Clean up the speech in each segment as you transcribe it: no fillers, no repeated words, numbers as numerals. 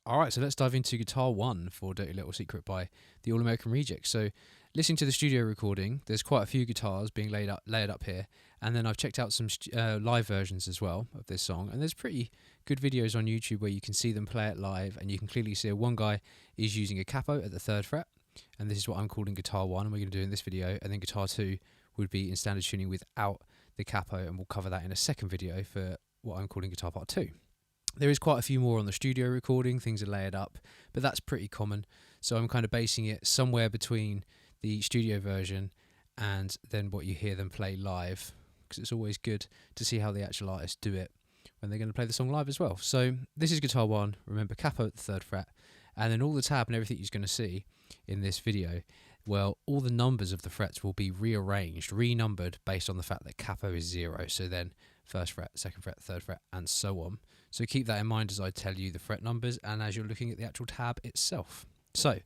Alright, so let's dive into Guitar 1 for Dirty Little Secret by the All American Rejects. So, listening to the studio recording, there's quite a few guitars being layered up here, and then I've checked out some live versions as well of this song, and there's pretty good videos on YouTube where you can see them play it live, and you can clearly see one guy is using a capo at the 3rd fret, and this is what I'm calling Guitar 1, and we're going to do in this video, and then Guitar 2 would be in standard tuning without the capo, and we'll cover that in a second video for what I'm calling Guitar Part 2. There is quite a few more on the studio recording, things are layered up, but that's pretty common. So I'm kind of basing it somewhere between the studio version and then what you hear them play live, because it's always good to see how the actual artists do it when they're going to play the song live as well. So this is Guitar 1, remember capo at the 3rd fret, and then all the tab and everything you're going to see in this video, well, all the numbers of the frets will be rearranged, renumbered based on the fact that capo is 0. So then 1st fret, 2nd fret, 3rd fret, and so on. So keep that in mind as I tell you the fret numbers and as you're looking at the actual tab itself. So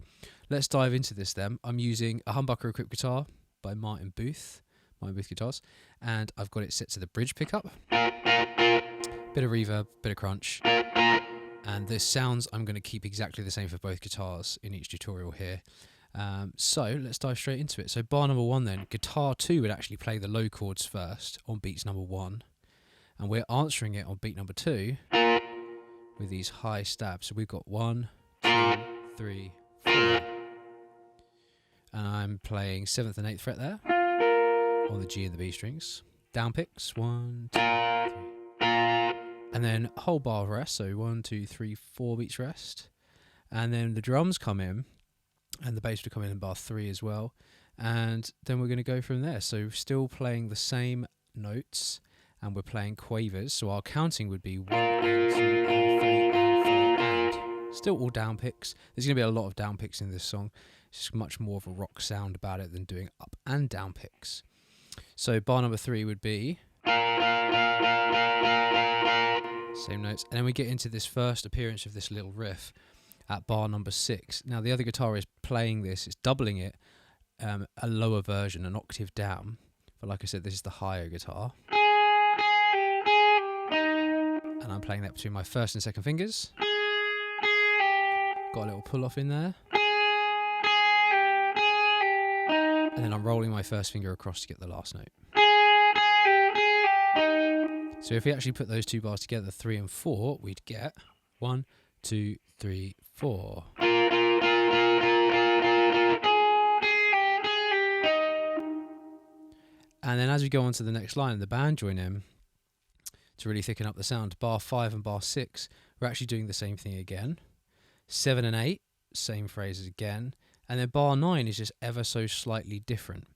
let's dive into this then. I'm using a humbucker equipped guitar by Martin Booth Guitars, and I've got it set to the bridge pickup. Bit of reverb, bit of crunch, and the sounds I'm going to keep exactly the same for both guitars in each tutorial here. So let's dive straight into it. So bar number 1 then, Guitar 2 would actually play the low chords first on beats number 1. And we're answering it on beat number 2 with these high stabs. So we've got 1, 2, 3, 4. And I'm playing 7th and 8th fret there on the G and the B strings. Down picks, 1, 2, 3. And then whole bar of rest, so 1, 2, 3, 4 beats rest. And then the drums come in, and the bass will come in bar 3 as well. And then we're going to go from there. So still playing the same notes, and we're playing quavers, so our counting would be 1 and 2 and 3 and 4 and. Still all down picks. There's going to be a lot of down picks in this song. It's just much more of a rock sound about it than doing up and down picks. So bar number 3 would be same notes, and then we get into this first appearance of this little riff at bar number 6. Now the other guitar is playing this, it's doubling it, a lower version, an octave down, but like I said, this is the higher guitar. And I'm playing that between my 1st and 2nd fingers. Got a little pull off in there. And then I'm rolling my 1st finger across to get the last note. So if we actually put those two bars together, 3 and 4, we'd get 1, 2, 3, 4. And then as we go on to the next line, the band join in to really thicken up the sound. Bar 5 and bar 6, we're actually doing the same thing again. 7 and 8, same phrases again. And then bar 9 is just ever so slightly different.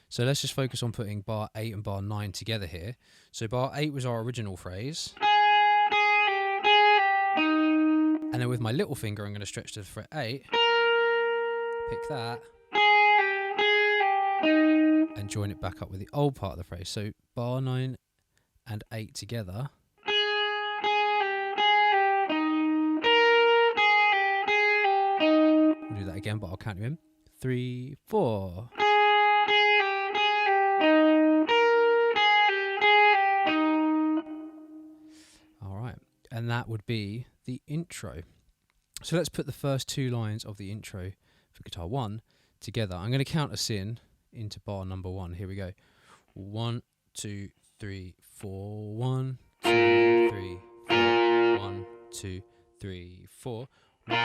So let's just focus on putting bar 8 and bar 9 together here. So bar 8 was our original phrase. And then with my little finger, I'm going to stretch to fret 8, pick that, and join it back up with the old part of the phrase. So bar 9 and 8 together. We'll do that again, but I'll count you in. 3, 4. All right, and that would be the intro. So let's put the first 2 lines of the intro for Guitar 1 together. I'm going to count us in into bar number 1. Here we go. 1, 2, 3, 4. 1, 2, 3, 4. 1, 2, 3, 4. 1, 2,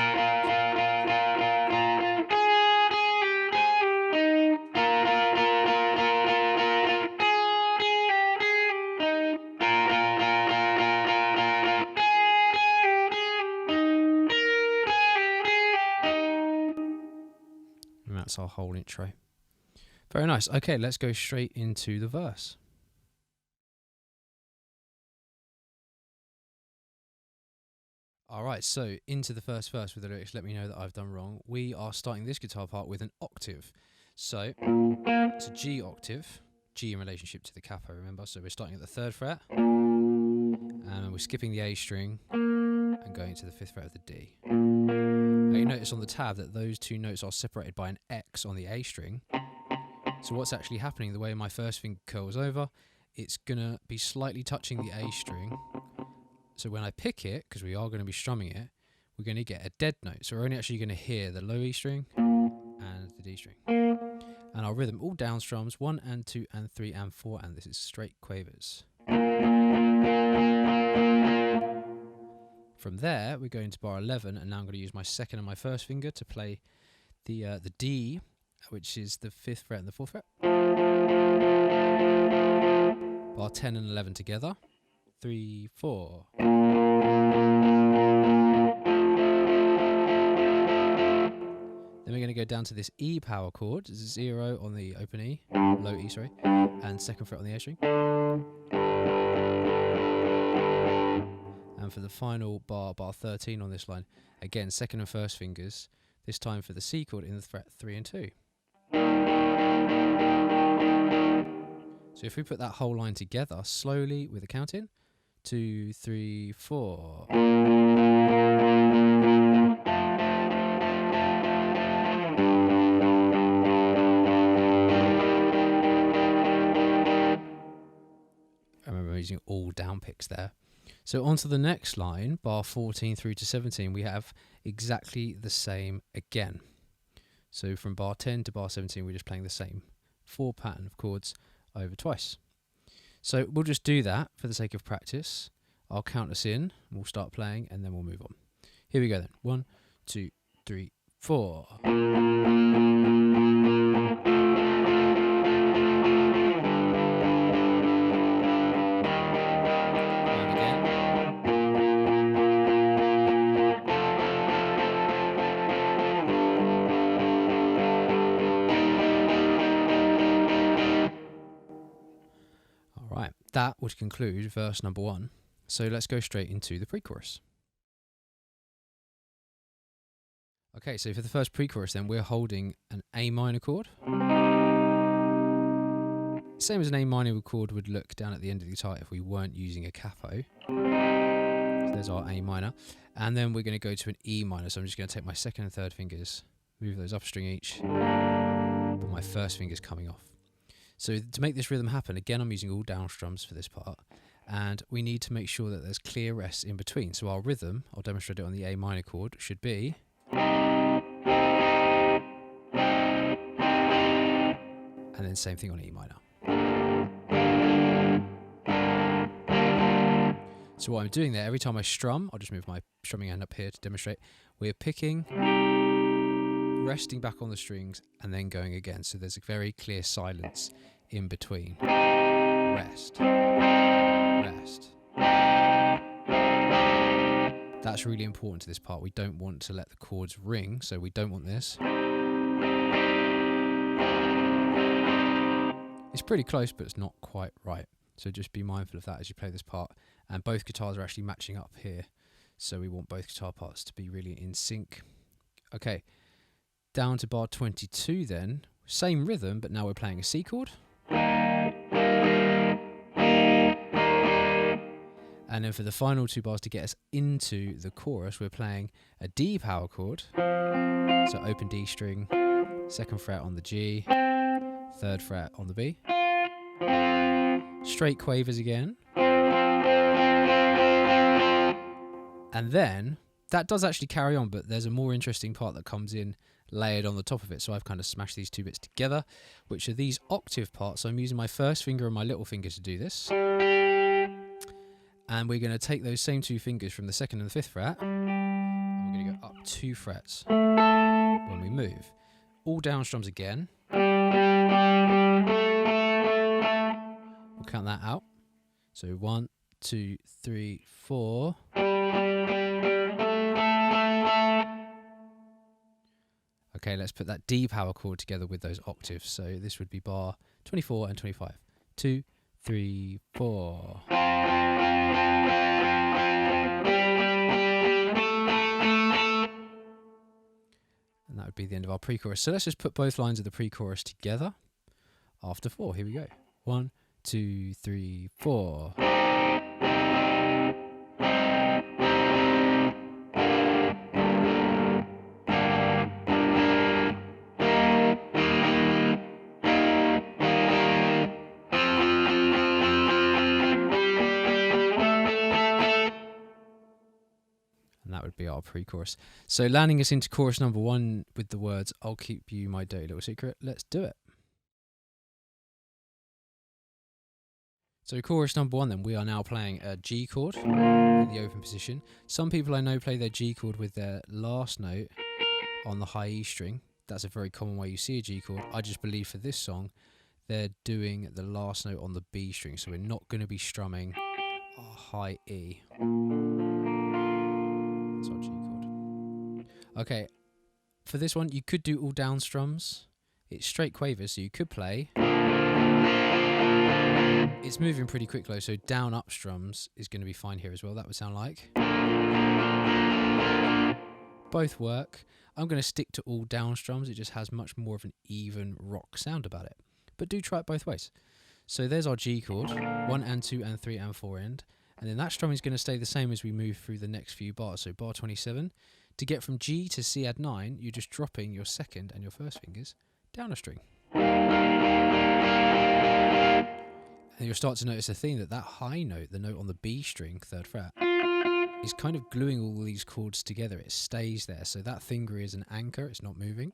and that's our whole intro. Very nice. Okay, let's go straight into the verse. Alright, so into the first verse with the lyrics, let me know that I've done wrong. We are starting this guitar part with an octave. So, it's a G octave, G in relationship to the capo, remember? So we're starting at the 3rd fret, and we're skipping the A string, and going to the 5th fret of the D. Now you notice on the tab that those 2 notes are separated by an X on the A string. So what's actually happening, the way my 1st finger curls over, it's going to be slightly touching the A string. So when I pick it, because we are going to be strumming it, we're going to get a dead note. So we're only actually going to hear the low E string and the D string. And our rhythm, all down strums, 1 and 2 and 3 and 4, and this is straight quavers. From there, we're going to bar 11, and now I'm going to use my second and my first finger to play the D, which is the 5th fret and the 4th fret. Bar 10 and 11 together. 3, 4. Then we're going to go down to this E power chord, 0 on the open E, low E, sorry, and 2nd fret on the A string. And for the final bar, bar 13 on this line, again, 2nd and 1st fingers, this time for the C chord in the fret 3 and 2. So if we put that whole line together slowly with a count in, 2, 3, 4. I remember using all down picks there. So on to the next line, bar 14 through to 17, we have exactly the same again. So from bar 10 to bar 17, we're just playing the same 4 pattern of chords over twice. So we'll just do that for the sake of practice. I'll count us in, we'll start playing, and then we'll move on. Here we go then. 1, 2, 3, 4. That would conclude verse number 1. So let's go straight into the pre-chorus. Okay, so for the first pre-chorus then, we're holding an A minor chord. Same as an A minor chord would look down at the end of the guitar if we weren't using a capo. So there's our A minor. And then we're going to go to an E minor. So I'm just going to take my 2nd and 3rd fingers, move those up a string each, but my 1st finger's coming off. So to make this rhythm happen, again, I'm using all down strums for this part, and we need to make sure that there's clear rests in between. So our rhythm, I'll demonstrate it on the A minor chord, should be, and then same thing on E minor. So what I'm doing there, every time I strum, I'll just move my strumming hand up here to demonstrate, we're picking, resting back on the strings, and then going again. So there's a very clear silence in between. Rest. Rest. That's really important to this part. We don't want to let the chords ring, so we don't want this. It's pretty close, but it's not quite right. So just be mindful of that as you play this part. And both guitars are actually matching up here, so we want both guitar parts to be really in sync. Okay. Down to bar 22 then, same rhythm, but now we're playing a C chord. And then for the final 2 bars to get us into the chorus, we're playing a D power chord. So open D string, 2nd fret on the G, 3rd fret on the B. Straight quavers again. And then, that does actually carry on, but there's a more interesting part that comes in layered on the top of it. So I've kind of smashed these 2 bits together, which are these octave parts. So I'm using my 1st finger and my little finger to do this. And we're going to take those same 2 fingers from the 2nd and the 5th fret, and we're going to go up 2 frets when we move. All down strums again. We'll count that out. So 1, 2, 3, 4. Okay, let's put that D power chord together with those octaves. So this would be bar 24 and 25. 2, 3, 4. And that would be the end of our pre-chorus. So let's just put both lines of the pre-chorus together after 4. Here we go. 1, 2, 3, 4. And that would be our pre-chorus. So landing us into chorus number 1 with the words, I'll keep you my dirty little secret. Let's do it. So chorus number 1 then, we are now playing a G chord in the open position. Some people I know play their G chord with their last note on the high E string. That's a very common way you see a G chord. I just believe for this song, they're doing the last note on the B string. So we're not going to be strumming a high E. That's our G chord. Okay, for this one, you could do all down strums. It's straight quavers, so you could play. It's moving pretty quick though, so down up strums is going to be fine here as well. That would sound like. Both work. I'm going to stick to all down strums. It just has much more of an even rock sound about it. But do try it both ways. So there's our G chord, 1 and 2 and 3 and 4 end. And then that strumming is going to stay the same as we move through the next few bars. So bar 27, to get from G to C add 9, you're just dropping your second and your first fingers down a string. And you'll start to notice a theme that high note, the note on the B string, 3rd fret, is kind of gluing all these chords together. It stays there. So that finger is an anchor, it's not moving.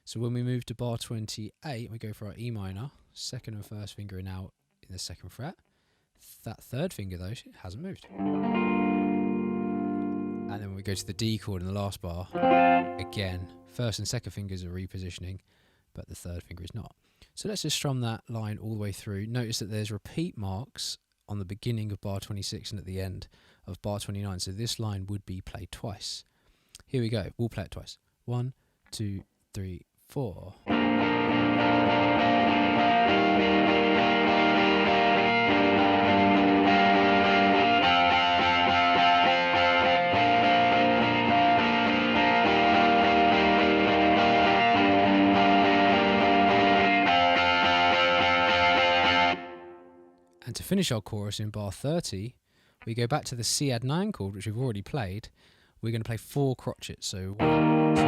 So when we move to bar 28, we go for our E minor, 2nd and 1st finger are now in the 2nd fret. That 3rd finger though hasn't moved. And then when we go to the D chord in the last bar, again, 1st and 2nd fingers are repositioning, but the 3rd finger is not. So let's just strum that line all the way through. Notice that there's repeat marks on the beginning of bar 26 and at the end of bar 29. So this line would be played twice. Here we go. We'll play it twice. 1, 2, 3, 4. And to finish our chorus in bar 30, we go back to the C add 9 chord, which we've already played. We're going to play 4 crotchets. So 1, 2, 3,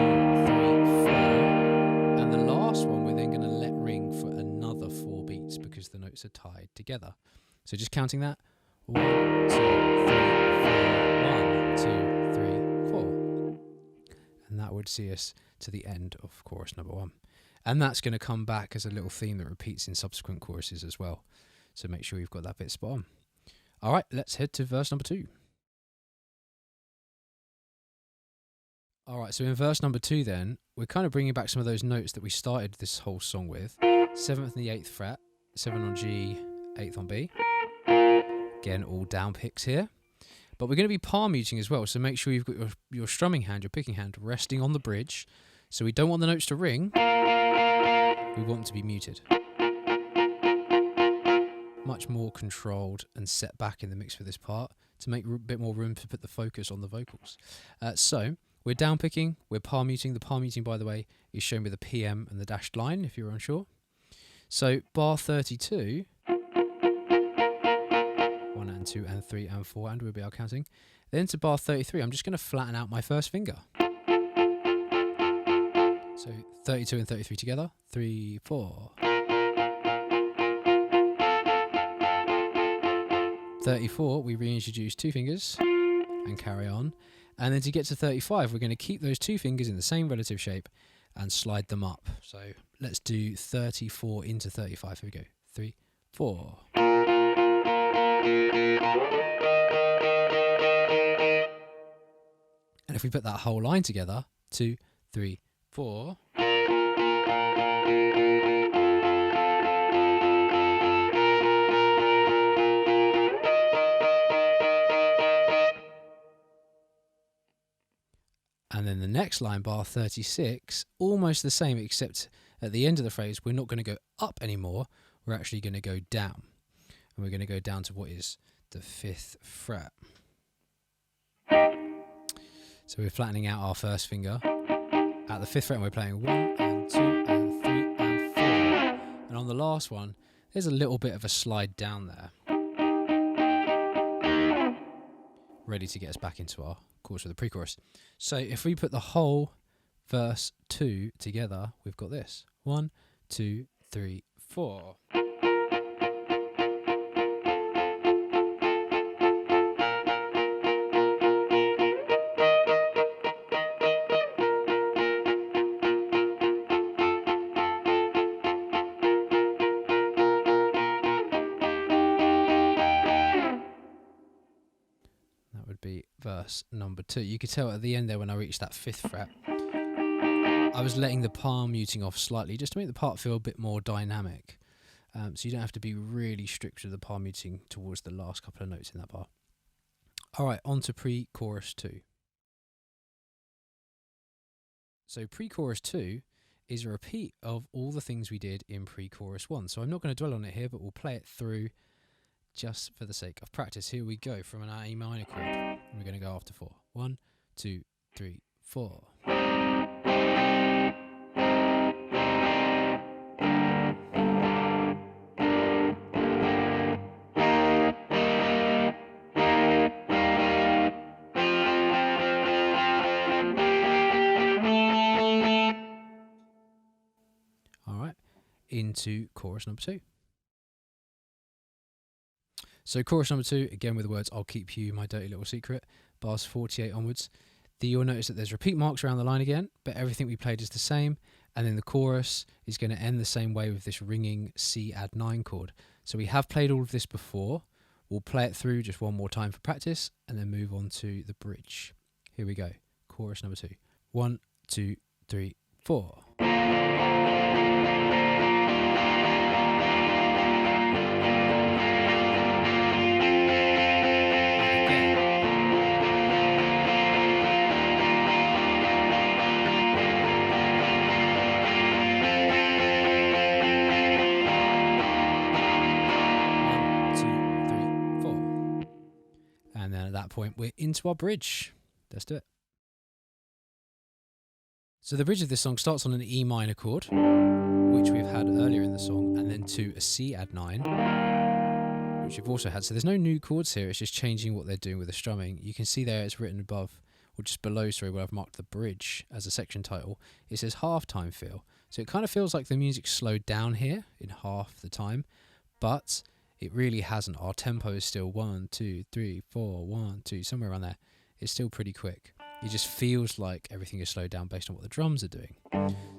4. And the last one we're then going to let ring for another 4 beats because the notes are tied together. So just counting that. 1, 2, 3, 4. 1, 2, 3, 4. And that would see us to the end of chorus number 1. And that's going to come back as a little theme that repeats in subsequent choruses as well. So make sure you've got that bit spot on. All right, let's head to verse number 2. All right, so in verse number 2 then, we're kind of bringing back some of those notes that we started this whole song with. 7th and the 8th fret, 7 on G, 8th on B. Again, all down picks here. But we're going to be palm muting as well, so make sure you've got your strumming hand, your picking hand, resting on the bridge. So we don't want the notes to ring, we want them to be muted. Much more controlled and set back in the mix for this part to make a bit more room to put the focus on the vocals. So we're down picking, we're palm muting. The palm muting, by the way, is shown with a PM and the dashed line if you're unsure. So bar 32, 1 and 2 and 3 and 4, and we'll be out counting. Then to bar 33, I'm just going to flatten out my first finger. So 32 and 33 together, 3, 4. 34, we reintroduce 2 fingers and carry on. And then to get to 35, we're going to keep those 2 fingers in the same relative shape and slide them up. So let's do 34 into 35. Here we go. 3, 4. And if we put that whole line together, 2, 3, 4. And then the next line, bar 36, almost the same, except at the end of the phrase, we're not going to go up anymore. We're actually going to go down. And we're going to go down to what is the 5th fret. So we're flattening out our first finger. At the 5th fret, and we're playing 1 and 2 and 3 and 4. And on the last one, there's a little bit of a slide down there. Ready to get us back into our chorus with the pre-chorus. So if we put the whole verse 2 together, we've got this. 1, 2, 3, 4. would be verse number 2. You could tell at the end there when I reached that 5th fret, I was letting the palm muting off slightly just to make the part feel a bit more dynamic. So you don't have to be really strict with the palm muting towards the last couple of notes in that bar. Alright, on to pre-chorus 2. So pre-chorus 2 is a repeat of all the things we did in pre-chorus 1. So I'm not going to dwell on it here, but we'll play it through just for the sake of practice. Here we go from an A minor chord. And we're going to go after 4. 1, 2, 3, 4. Into chorus number 2. So chorus number 2, again with the words "I'll keep you my dirty little secret," bars 48 onwards. You'll notice that there's repeat marks around the line again, but everything we played is the same, and then the chorus is going to end the same way with this ringing C add 9 chord. So we have played all of this before. We'll play it through just one more time for practice, and then move on to the bridge. Here we go. Chorus number 2. 1, 2, 3, 4. And then at that point, we're into our bridge. Let's do it. So the bridge of this song starts on an E minor chord, which we've had earlier in the song, and then to a C add 9, which we've also had. So there's no new chords here, it's just changing what they're doing with the strumming. You can see there it's written above, or just below, sorry, where I've marked the bridge as a section title. It says halftime feel. So it kind of feels like the music slowed down here in half the time, but it really hasn't. Our tempo is still 1, 2, 3, 4, 1, 2, somewhere around there. It's still pretty quick. It just feels like everything is slowed down based on what the drums are doing.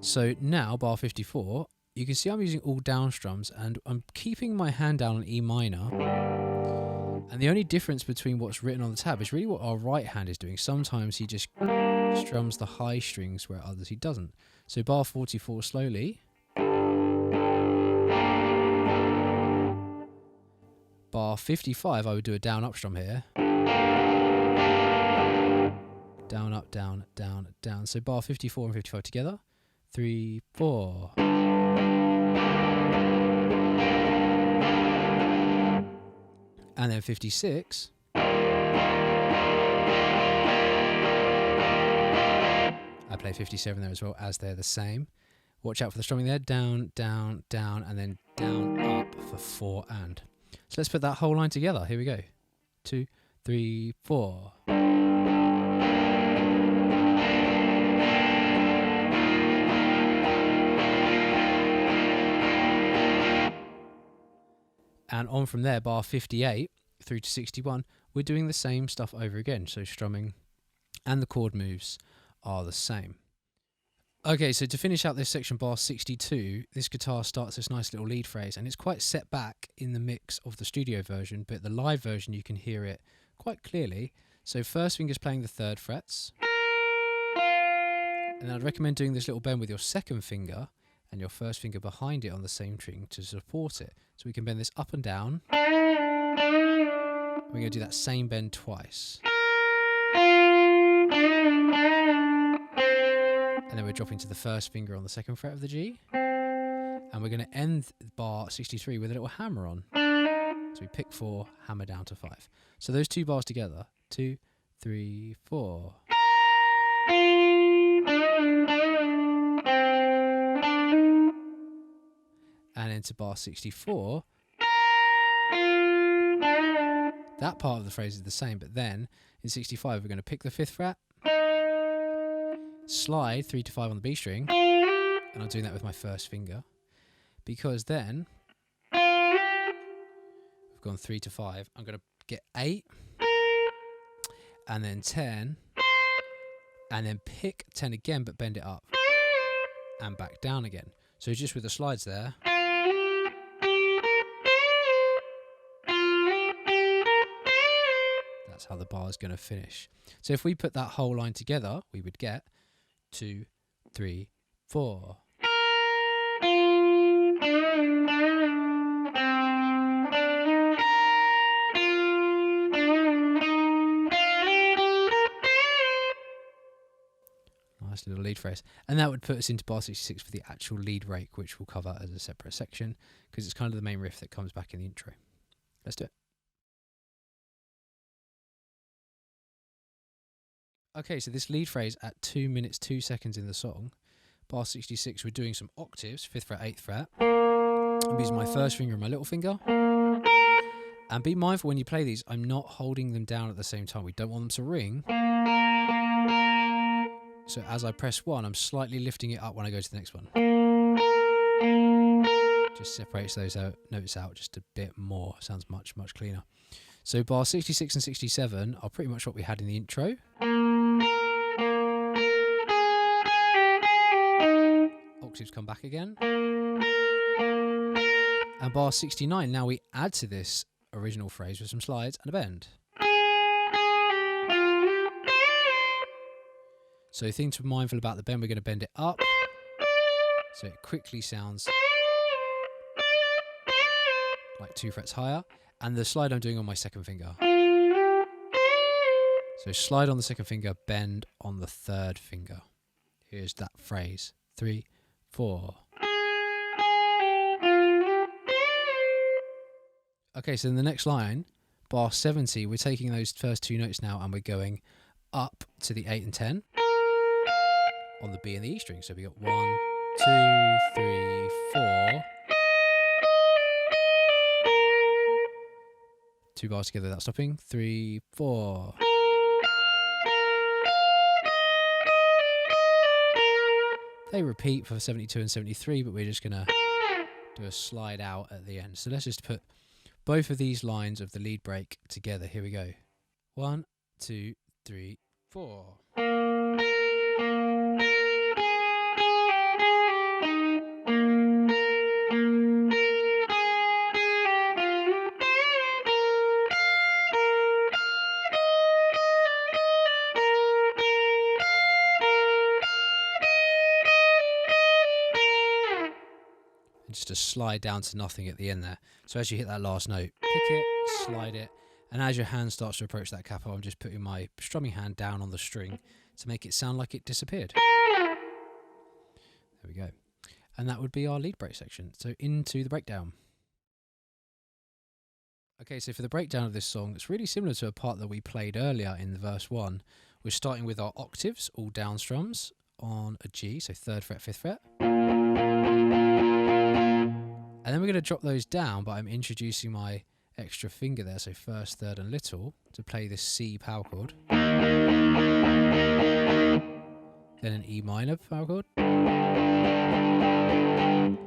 So now, bar 54, you can see I'm using all down strums, and I'm keeping my hand down on E minor. And the only difference between what's written on the tab is really what our right hand is doing. Sometimes he just strums the high strings where others he doesn't. So bar 44 slowly. Bar 55, I would do a down up strum here. Down, up, down, down, down. So bar 54 and 55 together. 3, 4. And then 56. I play 57 there as well, as they're the same. Watch out for the strumming there. Down, down, down, and then down, up for 4 and. So let's put that whole line together. Here we go. 2, 3, 4. And on from there, bar 58 through to 61, we're doing the same stuff over again. So strumming and the chord moves are the same. Okay, so to finish out this section, bar 62, this guitar starts this nice little lead phrase, and it's quite set back in the mix of the studio version, but the live version you can hear it quite clearly. So first finger's playing the 3rd frets, and I'd recommend doing this little bend with your 2nd finger and your 1st finger behind it on the same string to support it. So we can bend this up and down. We're going to do that same bend twice. And then we're dropping to the 1st finger on the 2nd fret of the G. And we're going to end bar 63 with a little hammer on. So we pick 4, hammer down to 5. So those 2 bars together, 2, 3, 4. And into bar 64, that part of the phrase is the same, but then in 65 we're going to pick the 5th fret, slide 3 to 5 on the B string, and I'm doing that with my 1st finger, because then we've gone 3 to 5, I'm going to get 8, and then 10, and then pick 10 again, but bend it up, and back down again. So just with the slides there, that's how the bar is going to finish. So if we put that whole line together, we would get 2, 3, 4. Nice little lead phrase. And that would put us into bar 66 for the actual lead break, which we'll cover as a separate section, because it's kind of the main riff that comes back in the intro. Let's do it. Okay, so this lead phrase at 2 minutes 2 seconds in the song, bar 66, we're doing some octaves, 5th fret, 8th fret. I'm using my first finger and my little finger. And be mindful when you play these, I'm not holding them down at the same time. We don't want them to ring. So as I press 1, I'm slightly lifting it up when I go to the next one. Just separates those notes out just a bit more. Sounds much, much cleaner. So bar 66 and 67 are pretty much what we had in the intro. Octaves come back again. And bar 69, now we add to this original phrase with some slides and a bend. So the thing to be mindful about the bend, we're going to bend it up. So it quickly sounds like 2 frets higher. And the slide I'm doing on my second finger. So slide on the second finger, bend on the third finger. Here's that phrase. 3, 4. Okay, so in the next line, bar 70, we're taking those first 2 notes now and we're going up to the 8 and 10 on the B and the E string. So we got 1, 2, 3, 4. 2 bars together without stopping. 3, 4. They repeat for 72 and 73, but we're just going to do a slide out at the end. So let's just put both of these lines of the lead break together. Here we go. 1, 2, 3, 4. Just to slide down to nothing at the end there. So as you hit that last note, pick it, slide it, and as your hand starts to approach that capo, I'm just putting my strumming hand down on the string to make it sound like it disappeared. There we go. And that would be our lead break section. So into the breakdown. Okay, so for the breakdown of this song, it's really similar to a part that we played earlier in the verse 1. We're starting with our octaves, all down strums on a G, so 3rd fret, 5th fret. And then we're going to drop those down, but I'm introducing my extra finger there, so 1st, 3rd and little, to play this C power chord. Then an E minor power chord. And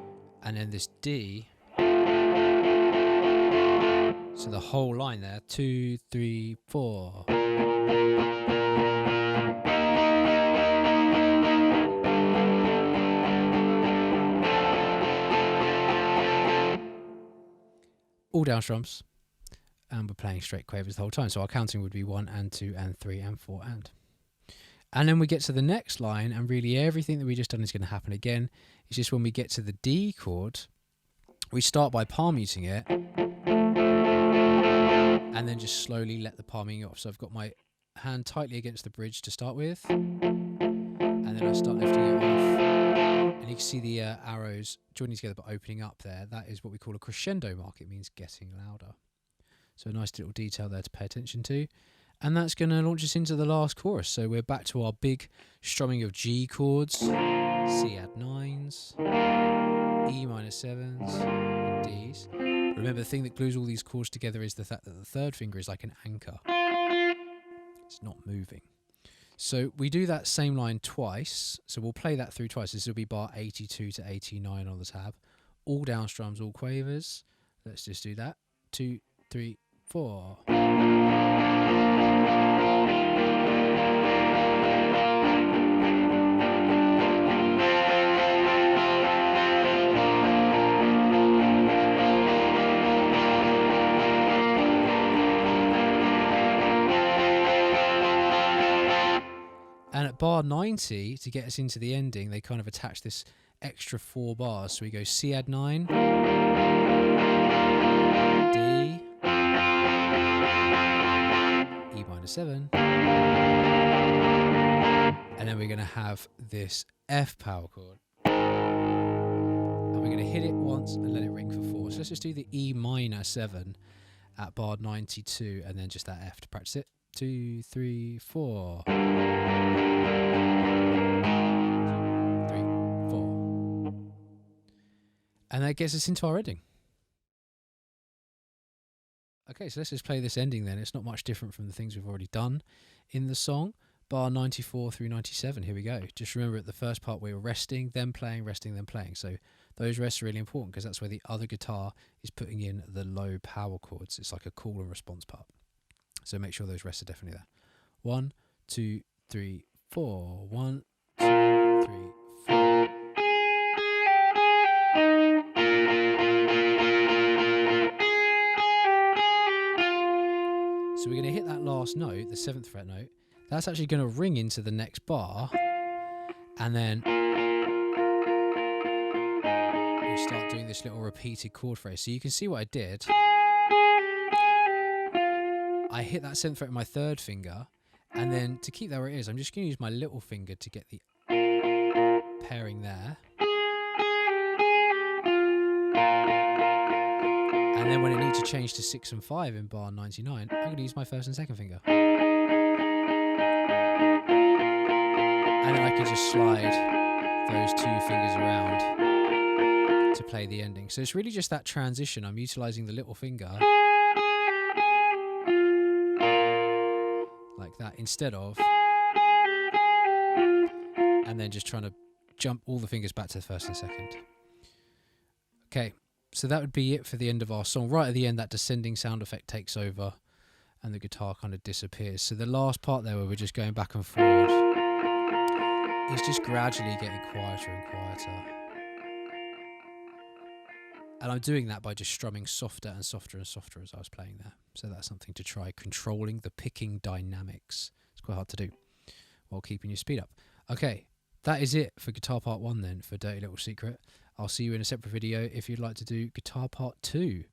then this D. So the whole line there, 2, 3, 4. All down strums, and we're playing straight quavers the whole time. So our counting would be 1 and 2 and 3 and 4 and. And then we get to the next line, and really everything that we just done is going to happen again. It's just when we get to the D chord, we start by palm muting it, and then just slowly let the palming off. So I've got my hand tightly against the bridge to start with, and then I start lifting it off. And you can see the arrows joining together but opening up there. That is what we call a crescendo mark. It means getting louder. So a nice little detail there to pay attention to. And that's going to launch us into the last chorus. So we're back to our big strumming of G chords, C add 9s, E minor 7s, and Ds. Remember, the thing that glues all these chords together is the fact that the 3rd finger is like an anchor. It's not moving. So we do that same line twice. So we'll play that through twice. This will be bar 82 to 89 on the tab. All down strums, all quavers. Let's just do that. 2, 3, 4. And at bar 90, to get us into the ending, they kind of attach this extra 4 bars. So we go C add 9, D, E minor 7, and then we're going to have this F power chord. And we're going to hit it once and let it ring for 4. So let's just do the E minor 7 at bar 92 and then just that F to practice it. 2, 3, 4. 3, 4. And that gets us into our ending. Okay, so let's just play this ending then. It's not much different from the things we've already done in the song. Bar 94 through 97, here we go. Just remember at the first part we were resting, then playing, resting, then playing. So those rests are really important because that's where the other guitar is putting in the low power chords. It's like a call and response part. So make sure those rests are definitely there. 1, 2, 3, 4. 1, 2, 3, 4. So we're going to hit that last note, the 7th fret note. That's actually going to ring into the next bar. And then we start doing this little repeated chord phrase. So you can see what I did. I hit that 7th fret with my 3rd finger, and then to keep that where it is, I'm just going to use my little finger to get the pairing there. And then when it needs to change to 6 and 5 in bar 99, I'm going to use my 1st and 2nd finger. And then I can just slide those 2 fingers around to play the ending. So it's really just that transition. I'm utilising the little finger like that instead of, and then just trying to jump all the fingers back to the 1st and 2nd. Okay, so that would be it for the end of our song. Right at the end, that descending sound effect takes over and the guitar kind of disappears. So the last part there where we're just going back and forward is just gradually getting quieter and quieter. And I'm doing that by just strumming softer and softer and softer as I was playing there. So that's something to try, controlling the picking dynamics. It's quite hard to do while keeping your speed up. Okay, that is it for guitar part 1 then for Dirty Little Secret. I'll see you in a separate video if you'd like to do guitar part 2.